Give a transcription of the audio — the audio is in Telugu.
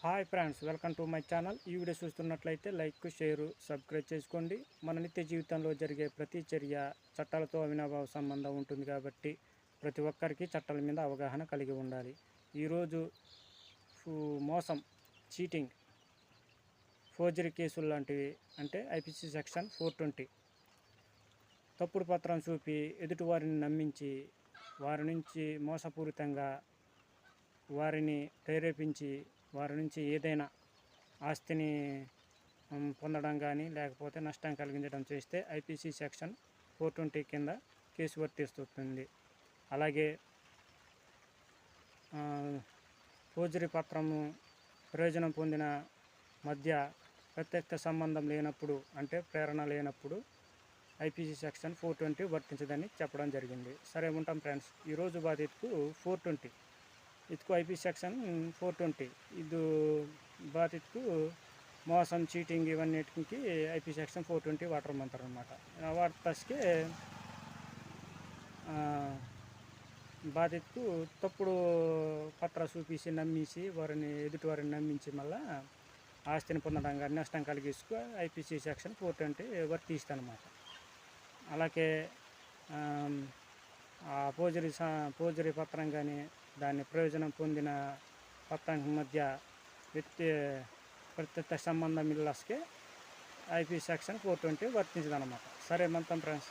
Hi friends, welcome to my channel. ఈ వీడియో చూస్తున్నట్లయితే లైక్, షేర్, సబ్స్క్రైబ్ చేసుకోండి. మన నిత్య జీవితంలో జరిగే ప్రతి చర్య చట్టాలతో అవినాభావ సంబంధం ఉంటుంది కాబట్టి ప్రతి ఒక్కరికి చట్టాల మీద అవగాహన కలిగి ఉండాలి. ఈరోజు మోసం, చీటింగ్, ఫోర్జరీ కేసులు లాంటివి అంటే ఐపీసీ సెక్షన్ 420 తప్పుడు పత్రం చూపి ఎదుటివారిని నమ్మించి వారి నుంచి మోసపూరితంగా వారిని ప్రేరేపించి వారి నుంచి ఏదైనా ఆస్తిని పొందడం కానీ లేకపోతే నష్టం కలిగించడం చేస్తే ఐపీసీ సెక్షన్ 420 కింద కేసు వర్తిస్తుంది. అలాగే ఫోర్జరీ పత్రము ప్రయోజనం పొందిన మధ్య ప్రత్యక్ష సంబంధం లేనప్పుడు అంటే ప్రేరణ లేనప్పుడు ఐపీసీ సెక్షన్ 420 వర్తించదని చెప్పడం జరిగింది. సరే ఉంటాం ఫ్రెండ్స్. ఈరోజు బాధితుకు 420 ಇದಕ್ಕೂ ಐಪಿ ಸೆಕ್ಷನ್ 420 ಇದು బాధితుకు మోసం, చీటింగ్ ఇవన్నిటికి ఐపీ సెక్షన్ 420 వాడమంటారు అనమాట. వాడతస్కే బాధితుకు తప్పుడు పత్ర చూపించి నమ్మించి ఎదుటివారిని నమ్మించి మళ్ళీ ఆస్తిని పొందడం కానీ నష్టం కలిగించుకో ఐపీసీ సెక్షన్ 420 వర్తిస్తుంది అనమాట. అలాగే ఆ ఫోర్జరీ పత్రం కానీ దాన్ని ప్రయోజనం పొందిన పత్రానికి మధ్య ప్రత్యక్ష సంబంధం ఇల్లస్కే ఐపీ సెక్షన్ 420 వర్తించదన్నమాట. సరే మొత్తం ఫ్రెండ్స్.